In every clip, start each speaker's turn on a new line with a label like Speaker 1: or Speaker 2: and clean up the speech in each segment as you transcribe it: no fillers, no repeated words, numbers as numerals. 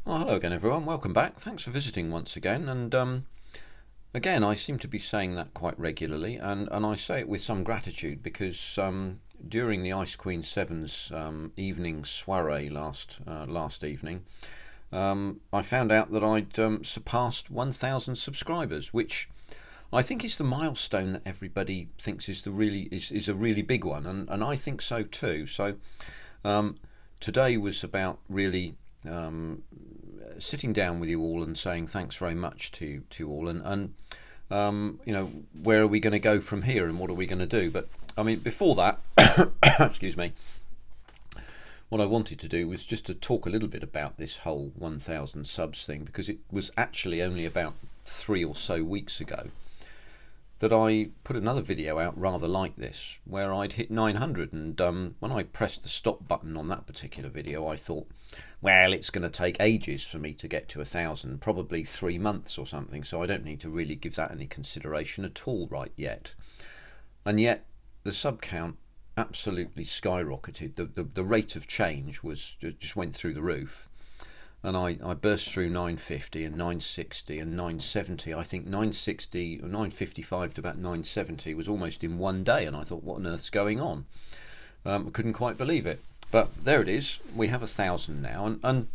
Speaker 1: Well, hello again, everyone. Welcome back. Thanks for visiting once again. And again, I seem to be saying that quite regularly, and I say it with some gratitude because during the Ice Queen Seven's evening soiree last evening, I found out that I'd surpassed 1,000 subscribers, which I think is the milestone that everybody thinks is a really big one, and I think so too. So today was about really sitting down with you all and saying thanks very much to you all, and where are we going to go from here and what are we going to do? But I mean, before that, excuse me, what I wanted to do was just to talk a little bit about this whole 1,000 subs thing, because it was actually only about 3 or so weeks ago that I put another video out rather like this, where I'd hit 900, and when I pressed the stop button on that particular video, I thought, well, it's going to take ages for me to get to 1,000, probably 3 months or something, so I don't need to really give that any consideration at all right yet. And yet the sub count absolutely skyrocketed. The rate of change just went through the roof. And I burst through 950 and 960 and 970. I think 960 or 955 to about 970 was almost in one day, and I thought, what on earth's going on? I couldn't quite believe it. But there it is. We have 1,000 now, and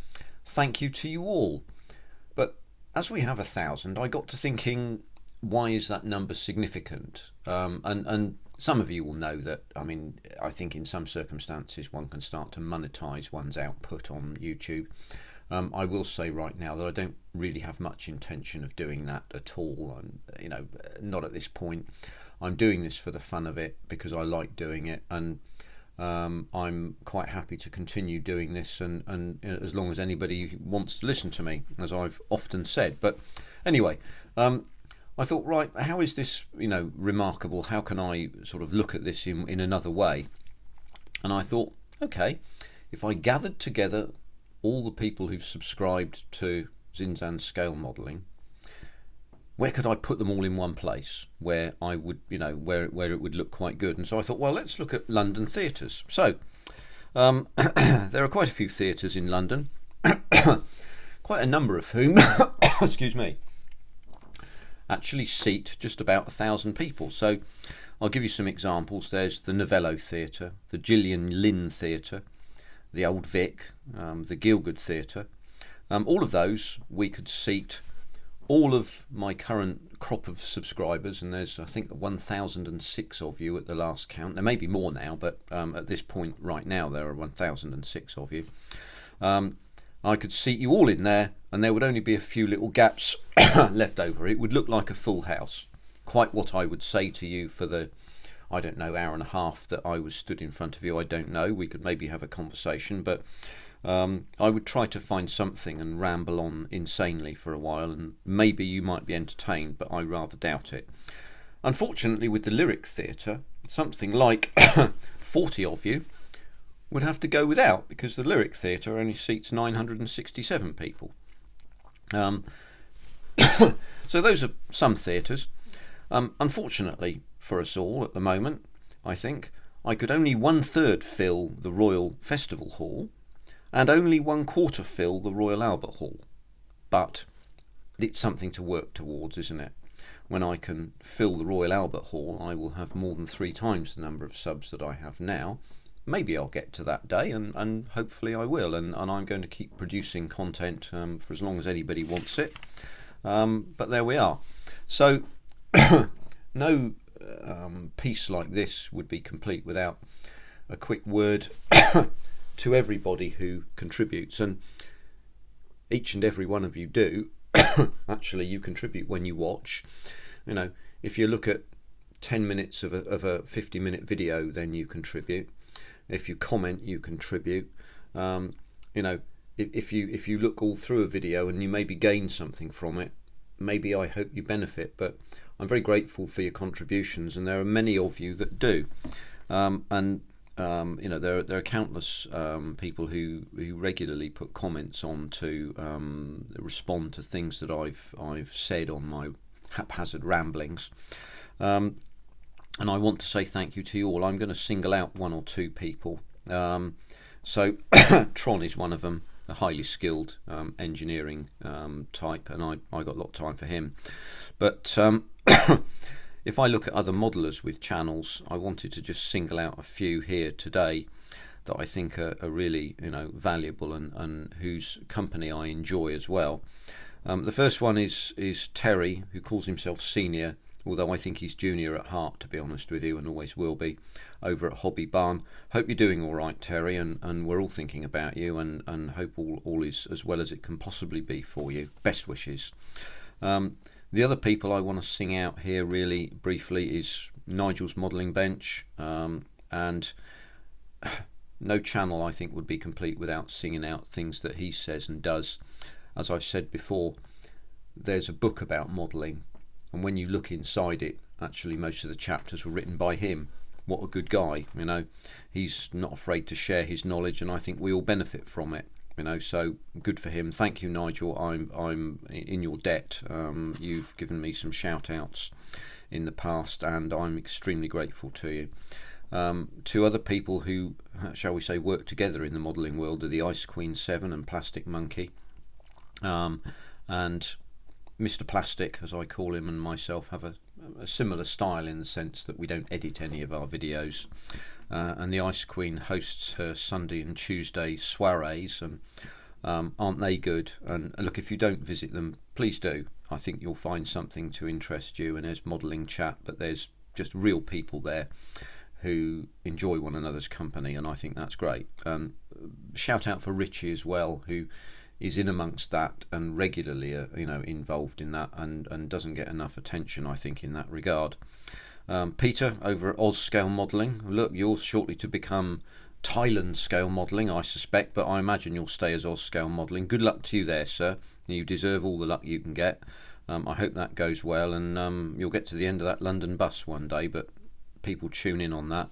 Speaker 1: thank you to you all. But as we have 1,000, I got to thinking, why is that number significant? And some of you will know that, I mean, I think in some circumstances one can start to monetize one's output on YouTube. I will say right now that I don't really have much intention of doing that at all, and not at this point. I'm doing this for the fun of it because I like doing it, and I'm quite happy to continue doing this, and as long as anybody wants to listen to me, as I've often said. But anyway, I thought, right, how is this remarkable? How can I sort of look at this in another way? And I thought, okay, if I gathered together all the people who've subscribed to Zinzan's scale modelling, where could I put them all in one place where I would, where it would look quite good? And so I thought, well, let's look at London theatres. So there are quite a few theatres in London, quite a number of whom, excuse me, actually seat just about 1,000 people. So I'll give you some examples. There's the Novello Theatre, the Gillian Lynn Theatre, the Old Vic, the Gielgud Theatre. All of those we could seat all of my current crop of subscribers, and there's I think 1,006 of you at the last count. There may be more now, but at this point right now there are 1,006 of you. I could seat you all in there, and there would only be a few little gaps left over. It would look like a full house. Quite what I would say to you for the, I don't know, hour and a half that I was stood in front of you, I don't know. We could maybe have a conversation, but I would try to find something and ramble on insanely for a while, and maybe you might be entertained, but I rather doubt it. Unfortunately, with the Lyric Theatre, something like 40 of you would have to go without, because the Lyric Theatre only seats 967 people. So those are some theatres. Unfortunately for us all at the moment, I think, I could only 1/3 fill the Royal Festival Hall and only 1/4 fill the Royal Albert Hall. But it's something to work towards, isn't it? When I can fill the Royal Albert Hall, I will have more than 3 times the number of subs that I have now. Maybe I'll get to that day, and hopefully I will, and I'm going to keep producing content for as long as anybody wants it. But there we are. So no piece like this would be complete without a quick word to everybody who contributes, and each and every one of you do. Actually, you contribute when you watch. If you look at 10 minutes of a 50-minute video, then you contribute. If you comment, you contribute. If you look all through a video and you maybe gain something from it, maybe I hope you benefit. But I'm very grateful for your contributions, and there are many of you that do. There are countless people who regularly put comments on to respond to things that I've said on my haphazard ramblings. And I want to say thank you to you all. I'm going to single out 1 or 2 people. So Tron is one of them. a highly skilled engineering type, and I got a lot of time for him. But if I look at other modelers with channels, I wanted to just single out a few here today that I think are really, valuable, and whose company I enjoy as well. The first one is Terry, who calls himself senior, although I think he's junior at heart, to be honest with you, and always will be, over at Hobby Barn. Hope you're doing all right, Terry, and we're all thinking about you, and hope all is as well as it can possibly be for you. Best wishes. The other people I want to sing out here really briefly is Nigel's Modelling Bench, and no channel I think would be complete without singing out things that he says and does. As I've said before, there's a book about modelling, and when you look inside it, actually most of the chapters were written by him. What a good guy, he's not afraid to share his knowledge, and I think we all benefit from it, so good for him. Thank you, Nigel. I'm in your debt. You've given me some shout outs in the past, and I'm extremely grateful to you. Two other people who, shall we say, work together in the modelling world are the Ice Queen 7 and Plastic Monkey. And Mr. Plastic, as I call him, and myself have a similar style in the sense that we don't edit any of our videos. And the Ice Queen hosts her Sunday and Tuesday soirees, and aren't they good? And look, if you don't visit them, please do. I think you'll find something to interest you, and there's modelling chat, but there's just real people there who enjoy one another's company, and I think that's great. Shout out for Richie as well, who is in amongst that and regularly involved in that, and doesn't get enough attention, I think, in that regard. Peter over at Oz Scale Modelling, look, you're shortly to become Thailand Scale Modelling, I suspect, but I imagine you'll stay as Oz Scale Modelling. Good luck to you there, sir. You deserve all the luck you can get. I hope that goes well, and you'll get to the end of that London bus one day, but people tune in on that.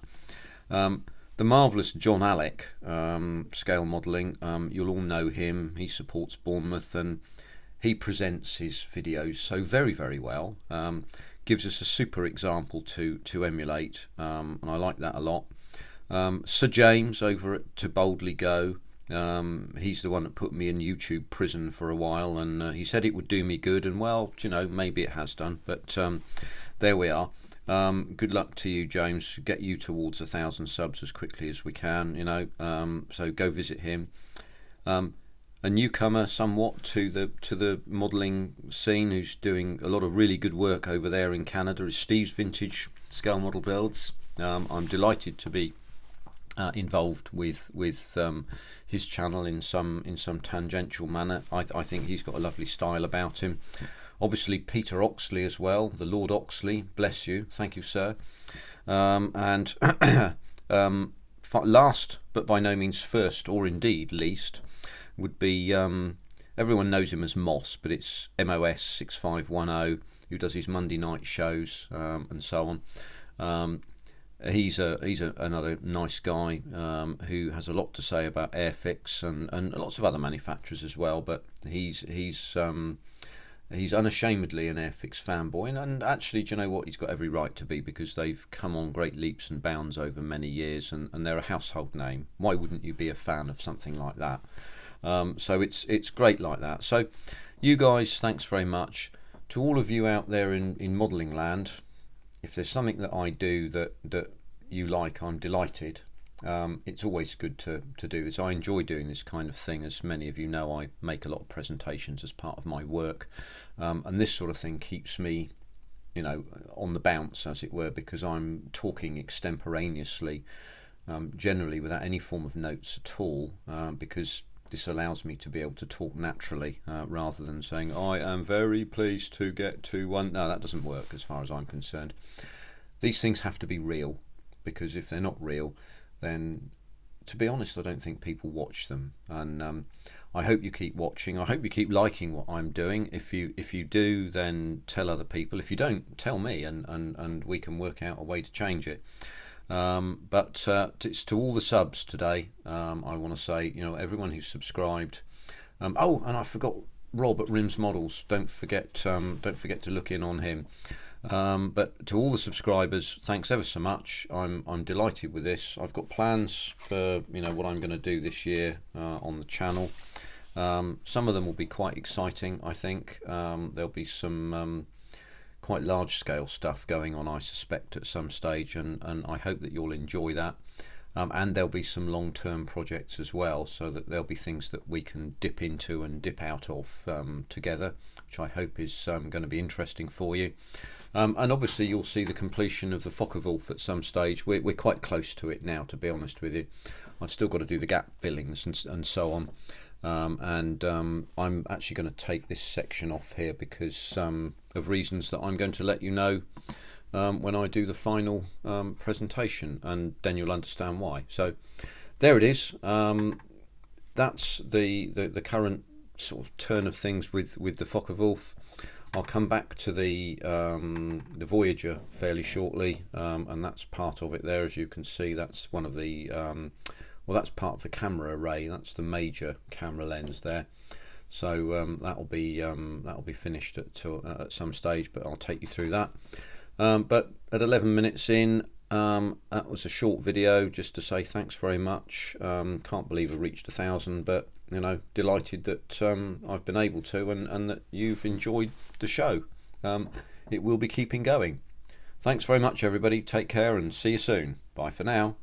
Speaker 1: The marvellous John Alec, Scale Modelling, you'll all know him. He supports Bournemouth, and he presents his videos so very, very well. Gives us a super example to emulate, and I like that a lot. Sir James over at To Boldly Go, he's the one that put me in YouTube prison for a while, and he said it would do me good, and well, maybe it has done, but there we are. Good luck to you, James. Get you towards 1,000 subs as quickly as we can, so go visit him. A newcomer somewhat to the modelling scene, who's doing a lot of really good work over there in Canada, is Steve's Vintage Scale Model Builds. I'm delighted to be involved with his channel in some tangential manner. I think he's got a lovely style about him. Obviously Peter Oxley as well, the Lord Oxley, bless you, thank you, sir. And last but by no means first, or indeed least, would be, everyone knows him as Moss, but it's MOS 6510, who does his Monday night shows, and so on. He's another nice guy who has a lot to say about Airfix and lots of other manufacturers as well, but he's unashamedly an Airfix fanboy, and actually, do you know what, he's got every right to be, because they've come on great leaps and bounds over many years, and they're a household name. Why wouldn't you be a fan of something like that? So it's great like that. So you guys, thanks very much. To all of you out there in modelling land, if there's something that I do that you like, I'm delighted. It's always good to do this. I enjoy doing this kind of thing. As many of you know, I make a lot of presentations as part of my work, and this sort of thing keeps me on the bounce, as it were, because I'm talking extemporaneously, generally without any form of notes at all, because this allows me to be able to talk naturally, rather than saying, I am very pleased to get to one. No, that doesn't work as far as I'm concerned. These things have to be real, because if they're not real, then, to be honest, I don't think people watch them. And I hope you keep watching. I hope you keep liking what I'm doing. If you do, then tell other people. If you don't, tell me, and we can work out a way to change it. But it's to all the subs today. I want to say, everyone who's subscribed. Oh, and I forgot Rob at Rims Models. Don't forget to look in on him. But to all the subscribers, thanks ever so much. I'm delighted with this. I've got plans for what I'm going to do this year on the channel. Some of them will be quite exciting, I think. There'll be some quite large scale stuff going on, I suspect, at some stage, and I hope that you'll enjoy that. And there'll be some long-term projects as well, so that there'll be things that we can dip into and dip out of together, which I hope is going to be interesting for you. And obviously you'll see the completion of the Focke-Wulf at some stage. We're quite close to it now, to be honest with you. I've still got to do the gap fillings and so on. I'm actually going to take this section off here because of reasons that I'm going to let you know when I do the final presentation, and then you'll understand why. So there it is. That's the current sort of turn of things with the Focke-Wulf. I'll come back to the Voyager fairly shortly, and that's part of it there. As you can see, that's one of the well, that's part of the camera array. That's the major camera lens there. So that'll be finished at some stage, but I'll take you through that. But at 11 minutes in, that was a short video just to say thanks very much. Can't believe I reached 1,000, but delighted that I've been able to, and that you've enjoyed the show. It will be keeping going. Thanks very much, everybody. Take care and see you soon. Bye for now.